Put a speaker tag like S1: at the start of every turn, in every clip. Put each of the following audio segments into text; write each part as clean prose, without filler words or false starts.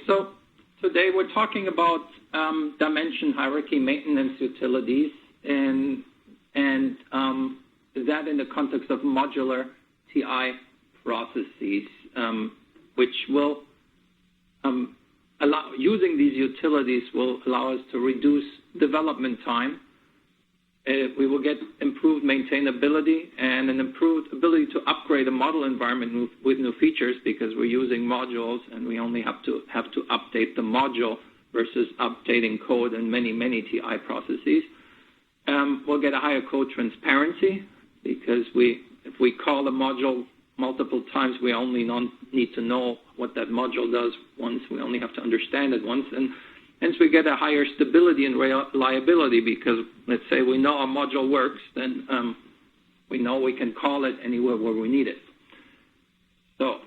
S1: so today we're talking about dimension hierarchy maintenance utilities, and that in the context of modular TI processes, which will using these utilities will allow us to reduce development time. We will get improved maintainability and an improved ability to upgrade a model environment with new features, because we're using modules and we only have to update the module versus updating code in many TI processes. We'll get a higher code transparency, because if we call a module multiple times, we only need to know what that module does once. We only have to understand it once, and hence we get a higher stability and reliability, because let's say we know a module works, then we know we can call it anywhere where we need it. So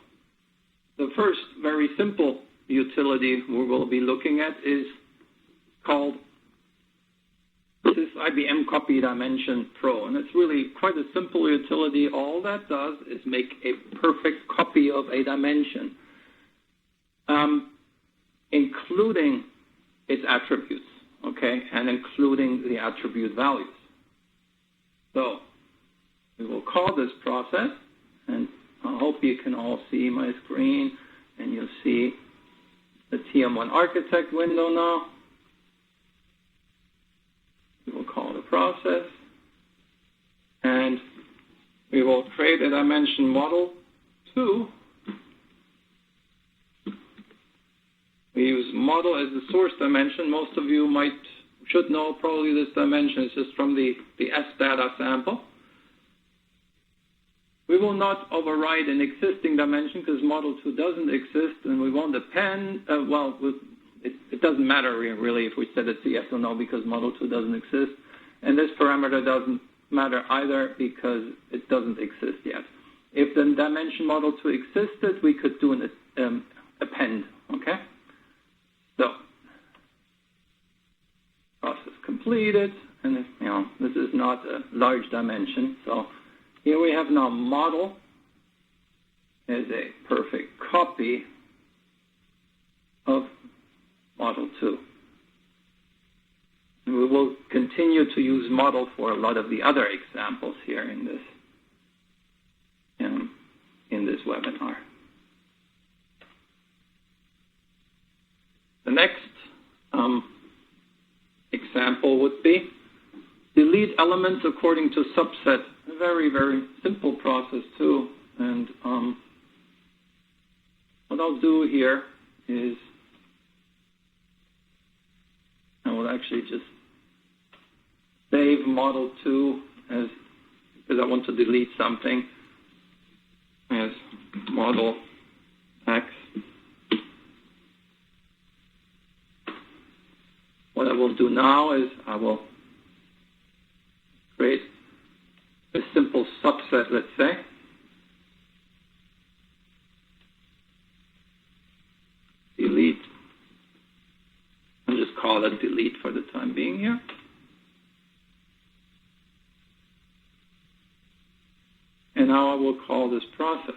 S1: the first very simple utility we will be looking at is called this IBM Copy Dimension Pro, and it's really quite a simple utility. All that does is make a perfect copy of a dimension, including its attributes, okay, and including the attribute values. So we will call this process, and I hope you can all see my screen, and you'll see the TM1 Architect window now. We will call the process, and we will create a dimension model 2. We use model as the source dimension. Most of you should know probably this dimension. It's just from the S data sample. We will not override an existing dimension because model 2 doesn't exist, and we won't append. It doesn't matter really if we set it to yes or no, because model 2 doesn't exist. And this parameter doesn't matter either, because it doesn't exist yet. If the dimension model 2 existed, we could do an append, okay? So, process completed, and this is not a large dimension. So here we have now model as a perfect copy of model 2. And we will continue to use model for a lot of the other examples here in this webinar. The next example would be delete elements according to subset. A very, very simple process too. And what I'll do here is I will actually just save model 2 because I want to delete something as model X. What I will do now is I will create a simple subset, let's say. Delete. I'll just call it delete for the time being here. And now I will call this process.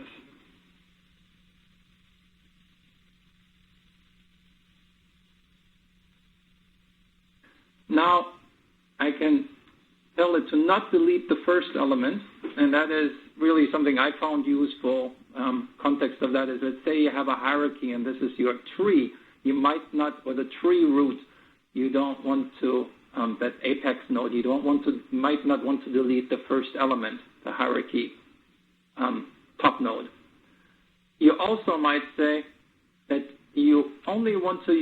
S1: Now I can tell it to not delete the first element, and that is really something I found useful. Context of that is, let's say you have a hierarchy and this is your tree. You might not, or the tree root, you don't want to, that apex node, might not want to delete the first element, the hierarchy top node. You also might say that you only want to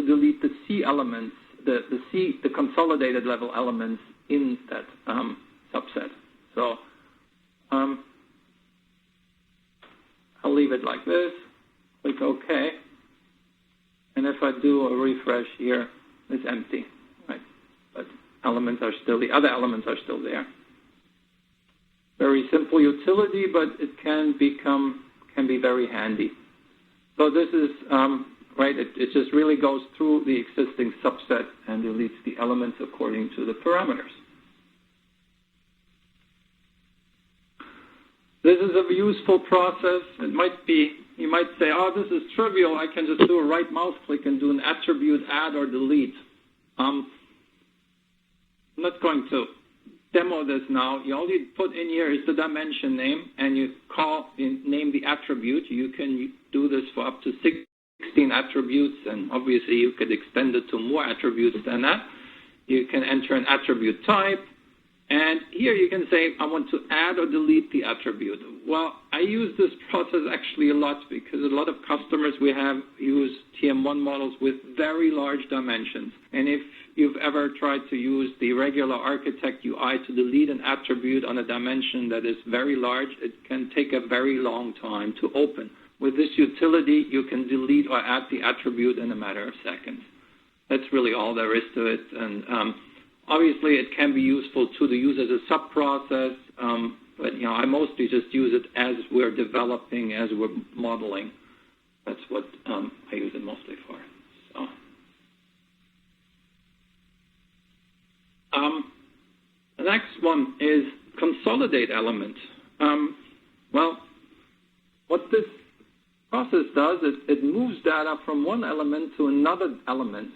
S1: delete the C elements, the consolidated level elements in that subset. So I'll leave it like this, click OK, and if I do a refresh here, it's empty, right? But the other elements are still there. Very simple utility, but it can be very handy. So this is right. It just really goes through the existing subset and deletes the elements according to the parameters. This is a useful process. It might be you might say, oh, this is trivial. I can just do a right mouse click and do an attribute add or delete. I'm not going to demo this now. You only put in here is the dimension name, and you name the attribute. You can do this for up to 16 attributes, and obviously you could extend it to more attributes than that. You can enter an attribute type, and here you can say, I want to add or delete the attribute. Well, I use this process actually a lot because a lot of customers we have use TM1 models with very large dimensions. And if you've ever tried to use the regular architect UI to delete an attribute on a dimension that is very large, it can take a very long time to open. With this utility, you can delete or add the attribute in a matter of seconds. That's really all there is to it. And obviously, it can be useful to use as a sub-process, but I mostly just use it as we're developing, as we're modeling. That's what I use it mostly for. So, the next one is consolidate element. Well, what this process does is it moves data from one element to another element.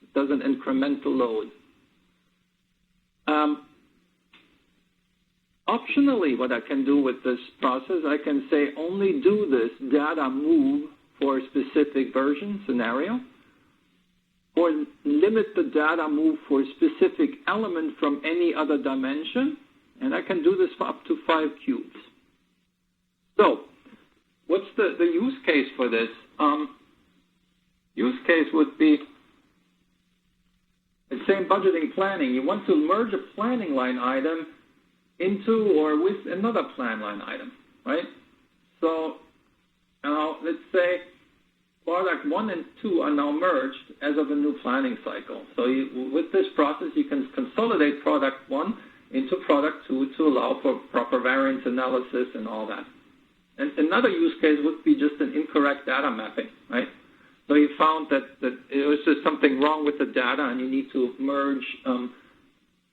S1: It does an incremental load. Optionally, what I can do with this process, I can say only do this data move for a specific version scenario, or limit the data move for a specific element from any other dimension, and I can do this for up to 5 cubes. So, what's the use case for this? Use case would be the same budgeting planning. You want to merge a planning line item into or with another plan line item, right? So now let's say product 1 and 2 are now merged as of a new planning cycle. So with this process, you can consolidate product 1 into product 2 to allow for proper variance analysis and all that. And another use case would be just an incorrect data mapping, right? So you found that it was just something wrong with the data, and you need to merge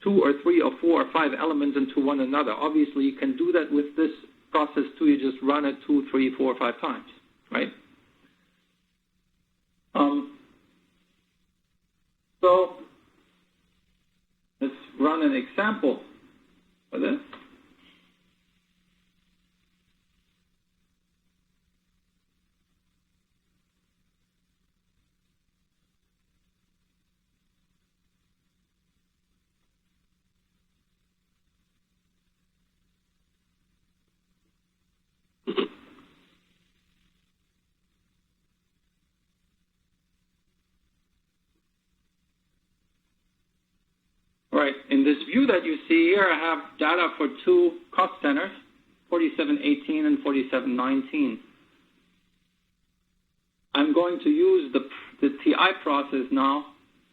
S1: 2 or 3 or 4 or 5 elements into one another. Obviously, you can do that with this process too. You just run it 2, 3, 4, 5 times, right? So let's run an example for this. Right, in this view that you see here, I have data for 2 cost centers, 4718 and 4719. I'm going to use the TI process now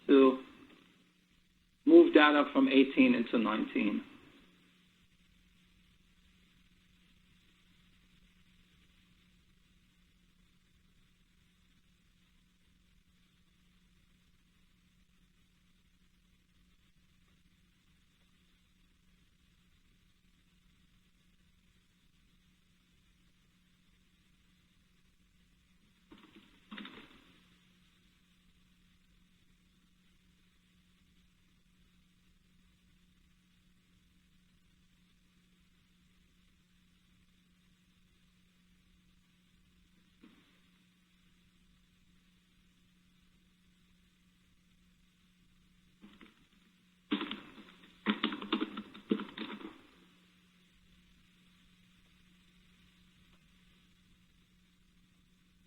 S1: to move data from 18 into 19.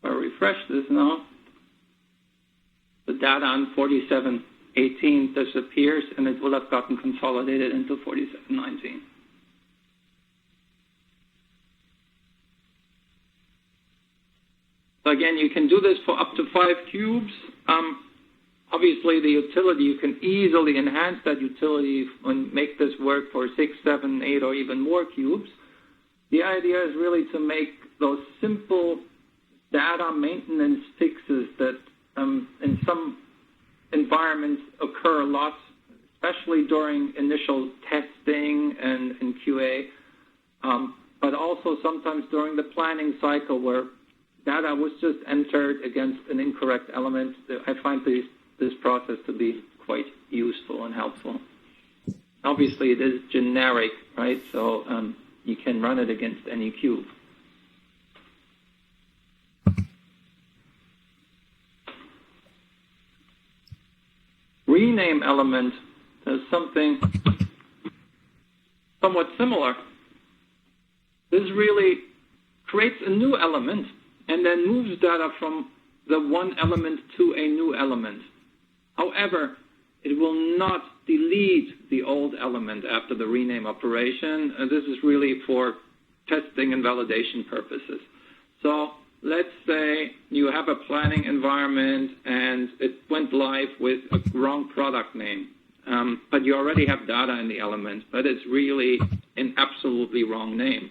S1: Refresh this now. The data on 4718 disappears, and it will have gotten consolidated into 4719. So again, you can do this for up to 5 cubes. Obviously, the utility, you can easily enhance that utility and make this work for 6, 7, 8, or even more cubes. The idea is really to make those simple data maintenance fixes that in some environments occur a lot, especially during initial testing and in QA, but also sometimes during the planning cycle where data was just entered against an incorrect element. I find this process to be quite useful and helpful. Obviously, it is generic, right? So you can run it against any cube. Rename element does something somewhat similar. This really creates a new element and then moves data from the one element to a new element. However, it will not delete the old element after the rename operation. This is really for testing and validation purposes. So let's say you have a planning environment and it went live with a wrong product name, but you already have data in the element, but it's really an absolutely wrong name.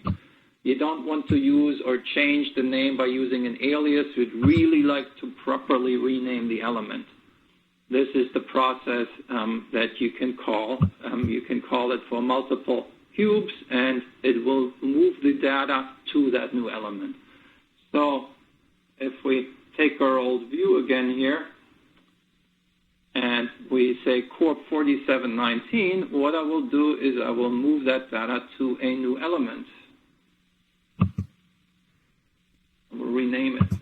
S1: You don't want to use or change the name by using an alias. You'd really like to properly rename the element. This is the process that you can call. You can call it for multiple cubes, and it will move the data to that new element. So if we take our old view again here, and we say Corp 4719, what I will do is I will move that data to a new element. We'll rename it.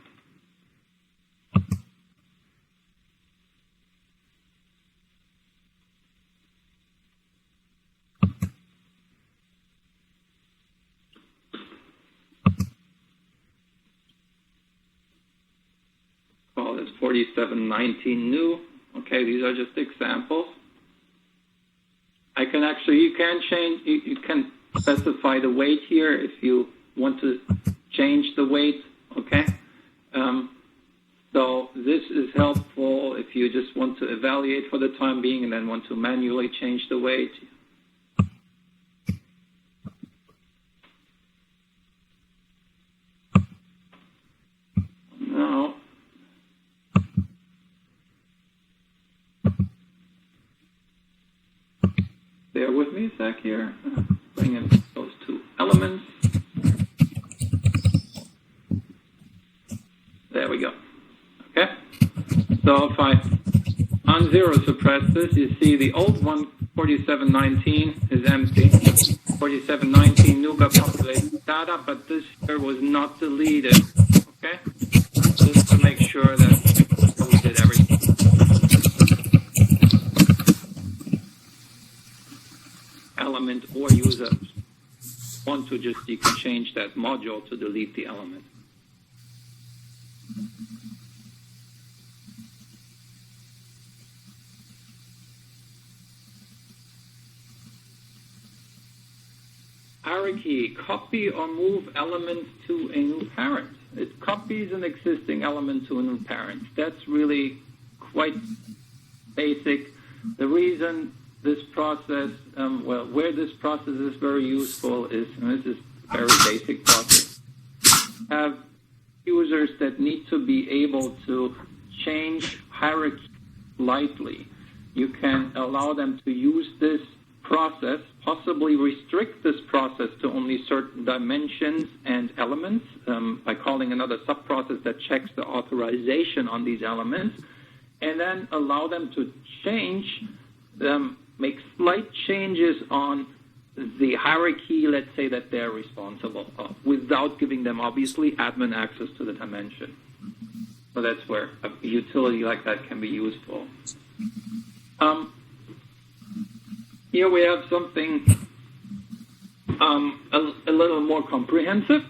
S1: Call this 4719 new. Okay, these are just examples. I can actually, you can change, you can specify the weight here if you want to change the weight. Okay, so this is helpful if you just want to evaluate for the time being and then want to manually change the weight. Now, bear with me a sec here. Bring in those two elements. There we go. Okay? So if I unzero suppress this, you see the old one, 4719, is empty. 4719 new got populated data, but this here was not deleted. Okay? Just to make sure that we did everything. Element or user want to just, you can change that module to delete the element. Hierarchy, copy or move elements to a new parent. It copies an existing element to a new parent. That's really quite basic. The reason this process, where this process is very useful is, and this is a very basic process, have users that need to be able to change hierarchy lightly. You can allow them to use this process, possibly restrict this process to only certain dimensions and elements by calling another subprocess that checks the authorization on these elements, and then allow them to change them, make slight changes on the hierarchy, let's say, that they're responsible for, without giving them, obviously, admin access to the dimension. So that's where a utility like that can be useful. Here we have something a little more comprehensive.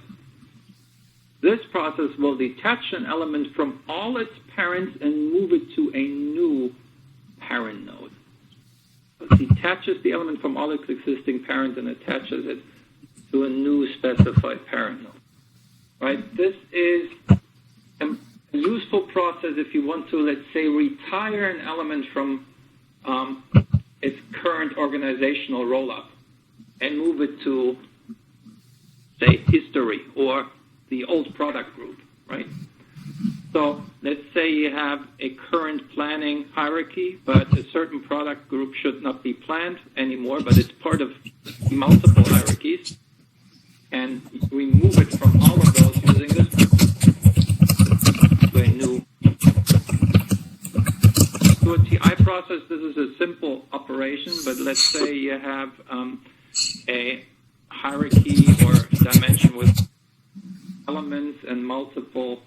S1: This process will detach an element from all its parents and move it to a new parent node. It detaches the element from all its existing parents and attaches it to a new specified parent node. Right? This is a useful process if you want to, let's say, retire an element from its current organizational roll-up and move it to, say, history or the old product group, right? So let's say you have a current planning hierarchy, but a certain product group should not be planned anymore, but it's part of multiple hierarchies, and we move it from all of those using this. to a TI process, this is a simple operation, but let's say you have a hierarchy or dimension with elements and multiple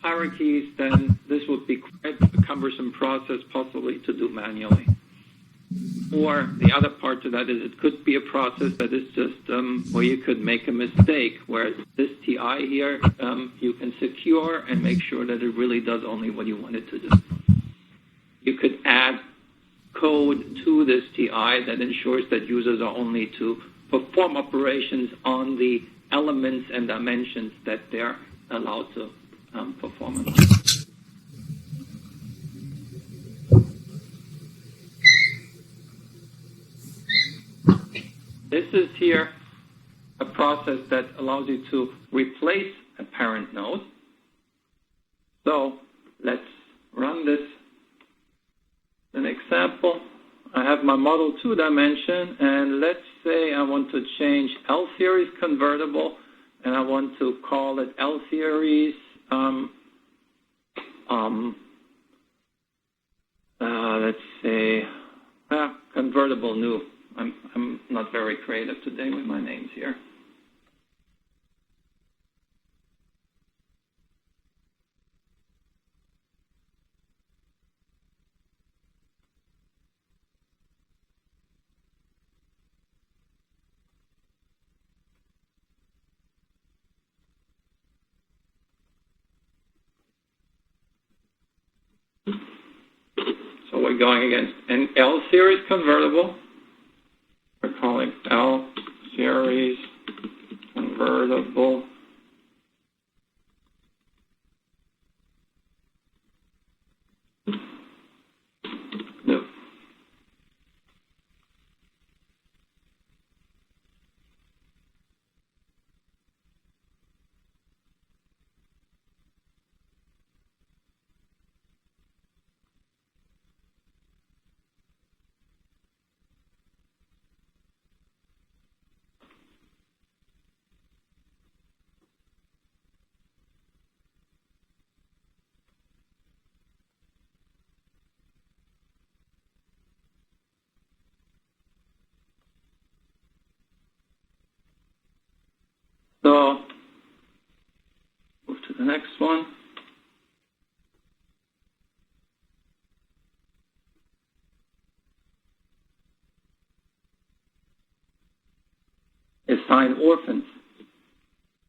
S1: hierarchies, then this would be quite a cumbersome process, possibly to do manually. Or the other part to that is it could be a process that is just where you could make a mistake, whereas this TI here, you can secure and make sure that it really does only what you want it to do. You could add code to this TI that ensures that users are only to perform operations on the elements and dimensions that they're allowed to perform. This is here a process that allows you to replace a parent node. So let's run this. An example, I have my model 2 dimension, and let's say I want to change L-series convertible, and I want to call it L-series let's say convertible new. I'm not very creative today with my names here. So we're going against an L-series convertible. We're calling L-series convertible new. So move to the next one. Assign orphans.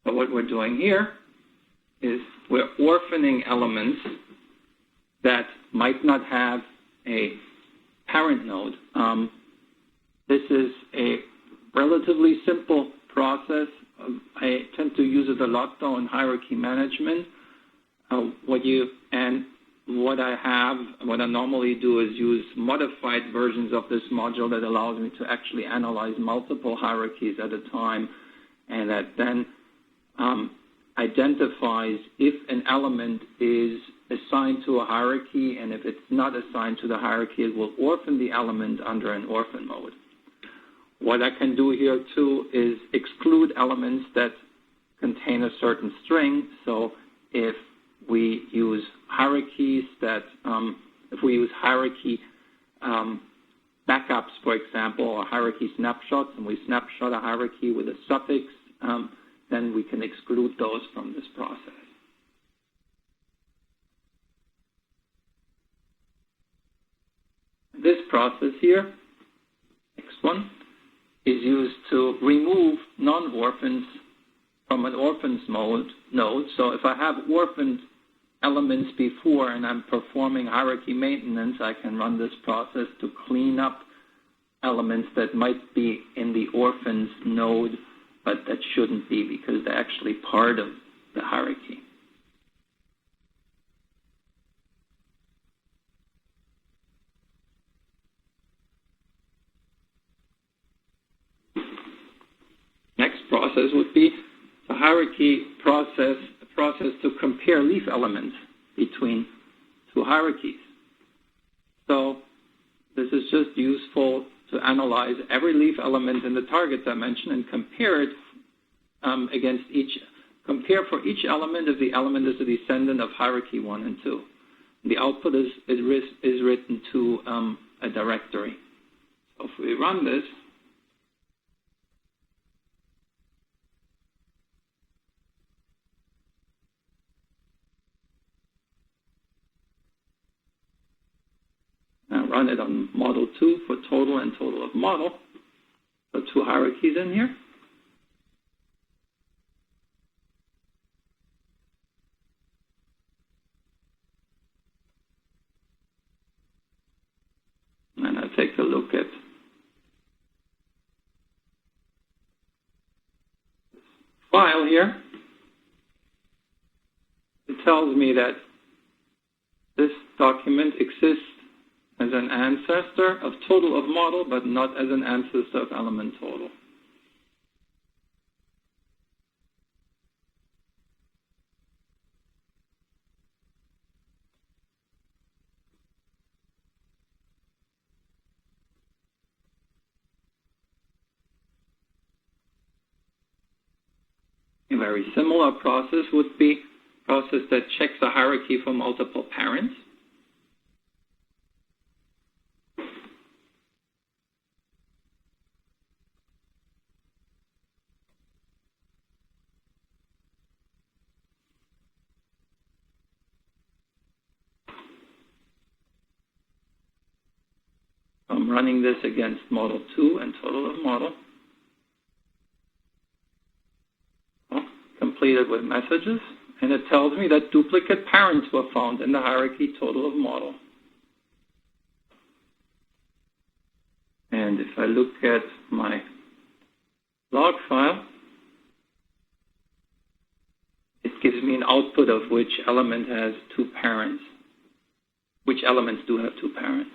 S1: So what we're doing here is we're orphaning elements that might not have a parent node. This is a relatively simple process. I tend to use it a lot, though, in hierarchy management. What I normally do is use modified versions of this module that allows me to actually analyze multiple hierarchies at a time, and that then identifies if an element is assigned to a hierarchy, and if it's not assigned to the hierarchy, it will orphan the element under an orphan mode. What I can do here, too, is exclude elements that contain a certain string. So if we use hierarchies if we use hierarchy backups, for example, or hierarchy snapshots, and we snapshot a hierarchy with a suffix, then we can exclude those from this process. This process here, next one, is used to remove non-orphans from an orphans node. So if I have orphaned elements before and I'm performing hierarchy maintenance, I can run this process to clean up elements that might be in the orphans node, but that shouldn't be because they're actually part of the hierarchy. Next process would be the hierarchy process, a process to compare leaf elements between two hierarchies. So this is just useful to analyze every leaf element in the target dimension and compare it against each compare for each element if the element is a descendant of hierarchy 1 and 2. The output is written to a directory. So if we run this, now run it on model 2 for total and total of model. So 2 hierarchies in here. And I take a look at this file here. It tells me that this document exists as an ancestor of total of model, but not as an ancestor of element total. A very similar process would be a process that checks a hierarchy for multiple parents. I'm running this against model 2 and total of model. Completed with messages, and it tells me that duplicate parents were found in the hierarchy total of model. And if I look at my log file, it gives me an output of which element has 2 parents, which elements do have 2 parents.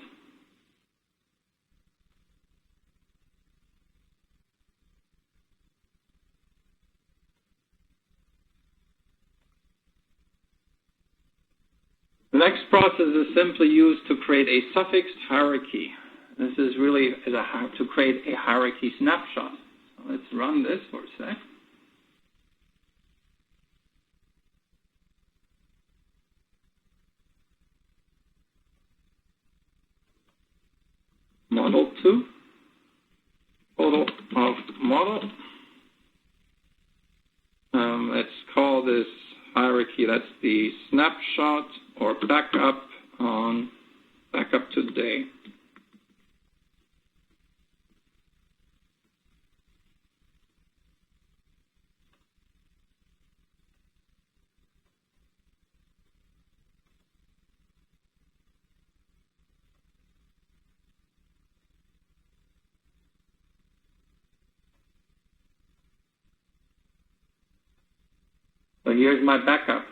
S1: The next process is simply used to create a suffixed hierarchy. This is really to create a hierarchy snapshot. So let's run this for a sec. Model 2, total of model. Let's call this hierarchy, that's the snapshot or backup today. So here's my backup.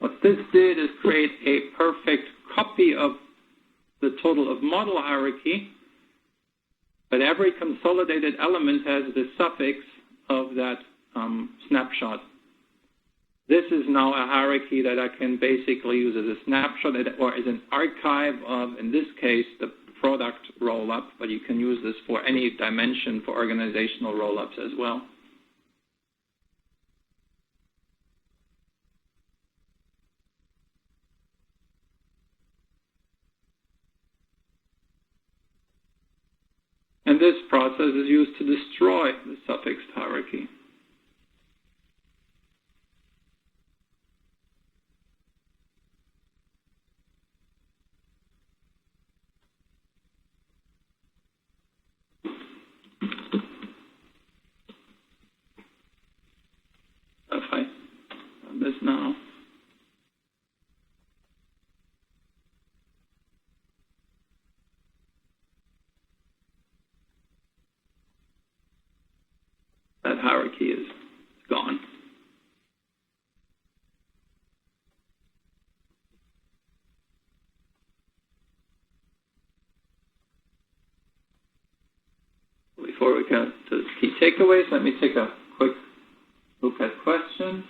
S1: What this did is create a perfect copy of the total of model hierarchy, but every consolidated element has the suffix of that snapshot. This is now a hierarchy that I can basically use as a snapshot or as an archive of, in this case, the product roll-up, but you can use this for any dimension for organizational roll-ups as well. And this process is used to destroy the suffixed hierarchy. If I run this now, that hierarchy is gone. Before we get to the key takeaways, let me take a quick look at questions.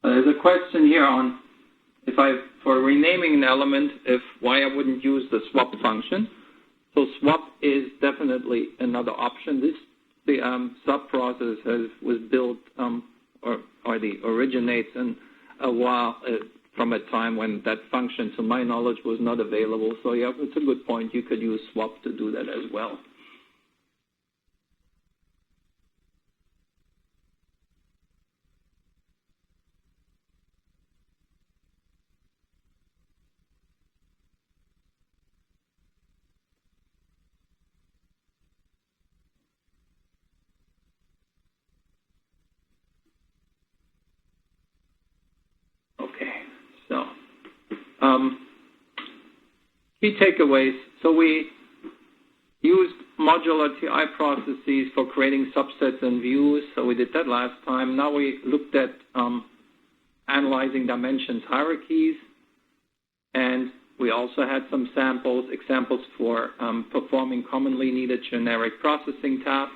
S1: There's a question here on for renaming an element, why I wouldn't use the swap function. So swap is definitely another option. The sub process was built originates in a while from a time when that function, to my knowledge, was not available. So yeah, it's a good point. You could use swap to do that as well. Key takeaways. So we used modular TI processes for creating subsets and views. So we did that last time. Now we looked at analyzing dimensions hierarchies. And we also had some examples for performing commonly needed generic processing tasks.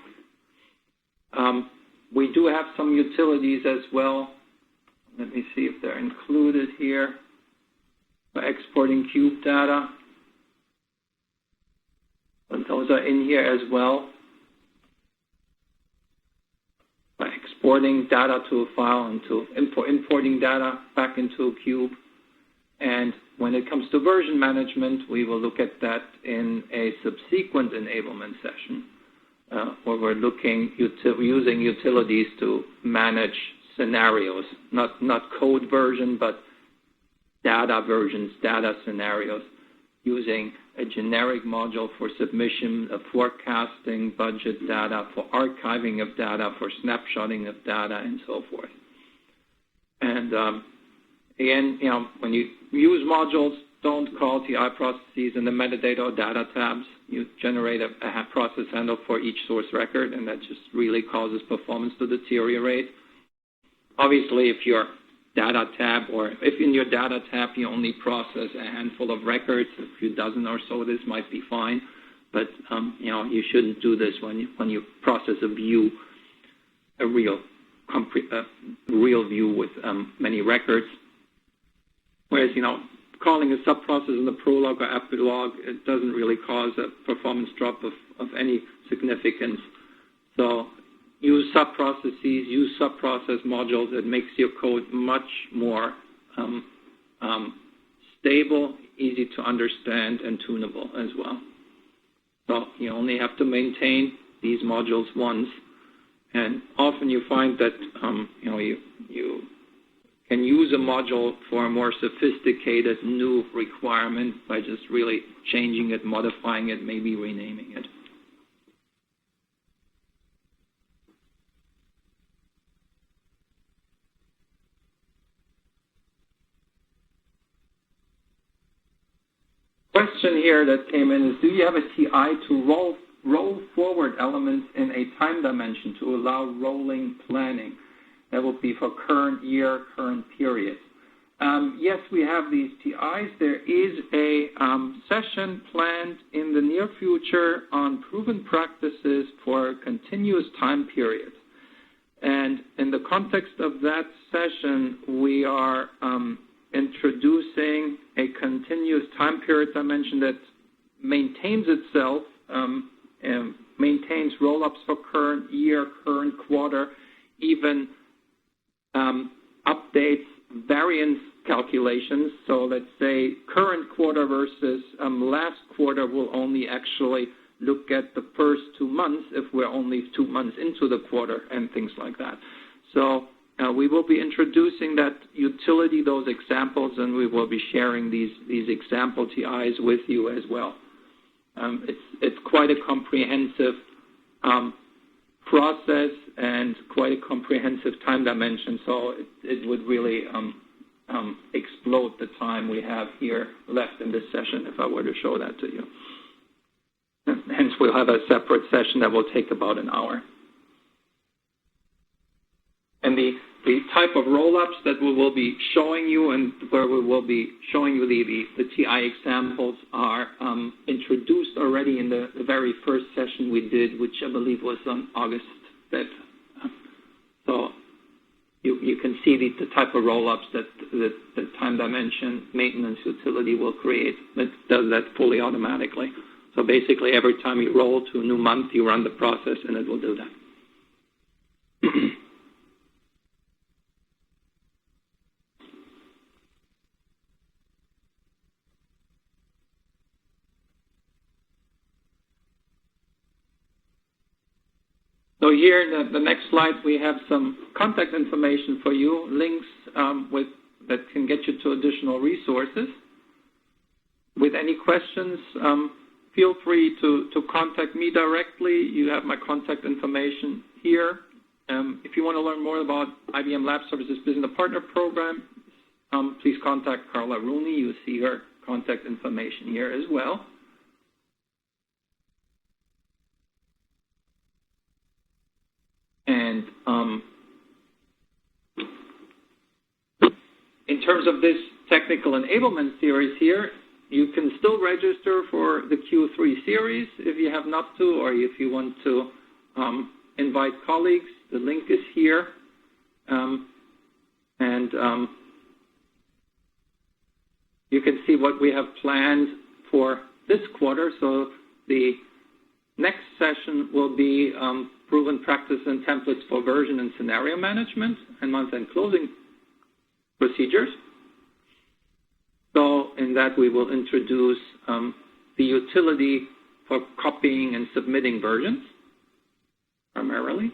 S1: We do have some utilities as well. Let me see if they're included here. For exporting cube data. And those are in here as well. By exporting data to a file and to importing data back into a cube. And when it comes to version management, we will look at that in a subsequent enablement session, where we're looking using utilities to manage scenarios, not code version, but data versions, data scenarios, using a generic module for submission of forecasting, budget data, for archiving of data, for snapshotting of data, and so forth. And again, when you use modules, don't call TI processes in the metadata or data tabs. You generate a process handle for each source record, and that just really causes performance to deteriorate. Obviously, if your data tab, or if in your data tab you only process a handful of records, a few dozen or so, this might be fine. But you shouldn't do this when you process a view, a real view with many records. Whereas calling a subprocess in the prologue or epilogue, it doesn't really cause a performance drop of any significance. So use subprocesses, use subprocess modules. It makes your code much more stable, easy to understand, and tunable as well. So you only have to maintain these modules once, and often you find that you can use a module for a more sophisticated new requirement by just really changing it, modifying it, maybe renaming it. Question here that came in is, do you have a TI to roll forward elements in a time dimension to allow rolling planning? That will be for current year, current period. Yes, we have these TIs. There is a session planned in the near future on proven practices for continuous time periods. And in the context of that session, we are introducing a continuous time period dimension that maintains itself, and maintains roll-ups for current year, current quarter, even updates variance calculations. So let's say current quarter versus last quarter will only actually look at the first 2 months if we're only 2 months into the quarter, and things like that. So we will be introducing that utility, those examples, and we will be sharing these example TIs with you as well. It's quite a comprehensive process and quite a comprehensive time dimension, so it would really explode the time we have here left in this session if I were to show that to you. Hence, we'll have a separate session that will take about an hour. And the type of roll-ups that we will be showing you, and where we will be showing you the TI examples, are introduced already in the very first session we did, which I believe was on August 5th. So you you can see the type of roll-ups that the time dimension maintenance utility will create. It does that fully automatically. So basically, every time you roll to a new month, you run the process, and it will do that. So here in the next slide, we have some contact information for you, links that can get you to additional resources. With any questions, feel free to contact me directly. You have my contact information here. If you want to learn more about IBM Lab Services Business Partner Program, please contact Carla Rooney. You see her contact information here as well. And in terms of this technical enablement series here, you can still register for the Q3 series if you have not to, or if you want to invite colleagues. The link is here. You can see what we have planned for this quarter. So the next session will be proven practice and templates for version and scenario management and month-end closing procedures. So in that, we will introduce the utility for copying and submitting versions, primarily.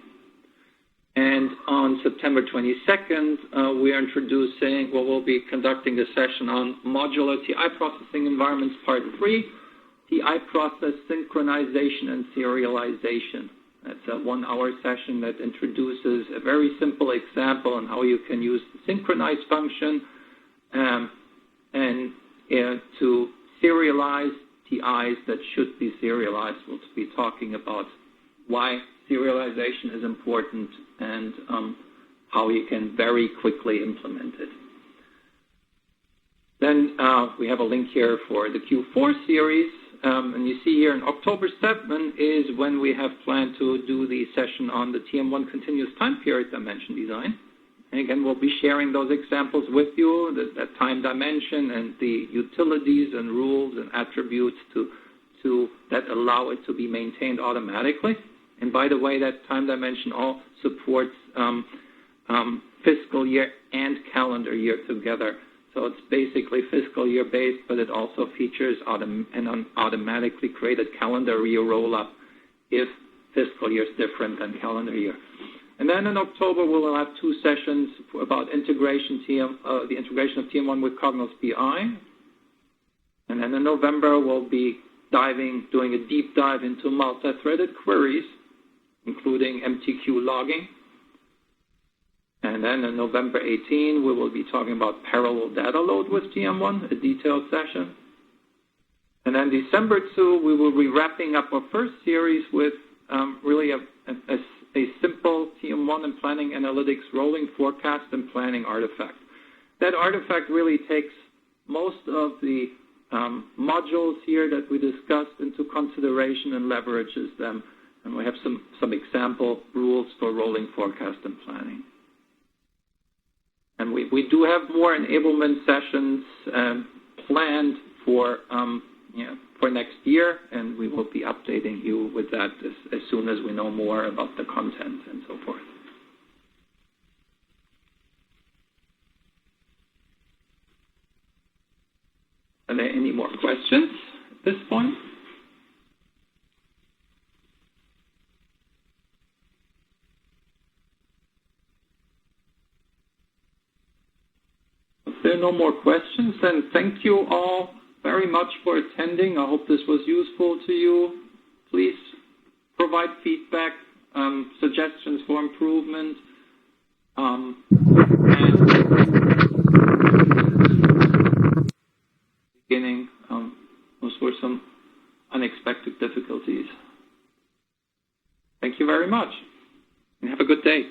S1: And on September 22nd, we are introducing, we'll be conducting a session on Modular TI Processing Environments Part 3, TI Process Synchronization and Serialization. That's a 1-hour session that introduces a very simple example on how you can use the synchronize function to serialize TIs that should be serialized. We'll be talking about why serialization is important and how you can very quickly implement it. Then we have a link here for the Q4 series. And you see here in October 7 is when we have planned to do the session on the TM1 continuous time period dimension design. And again, we'll be sharing those examples with you, that time dimension and the utilities and rules and attributes that allow it to be maintained automatically. And by the way, that time dimension all supports fiscal year and calendar year together. So it's basically fiscal year based, but it also features an automatically created calendar year roll-up if fiscal year is different than calendar year. And then in October, we'll have 2 sessions about integration the integration of TM1 with Cognos BI. And then in November, we'll be doing a deep dive into multi-threaded queries, including MTQ logging. And then on November 18, we will be talking about parallel data load with TM1, a detailed session. And then December 2, we will be wrapping up our first series with really a simple TM1 and planning analytics rolling forecast and planning artifact. That artifact really takes most of the modules here that we discussed into consideration and leverages them. And we have some example rules for rolling forecast and planning. And we do have more enablement sessions planned for next year, and we will be updating you with that as soon as we know more about the content and so forth. Are there any more questions at this point? If there are no more questions, then thank you all very much for attending. I hope this was useful to you. Please provide feedback, suggestions for improvement. And beginning, those were some unexpected difficulties. Thank you very much, and have a good day.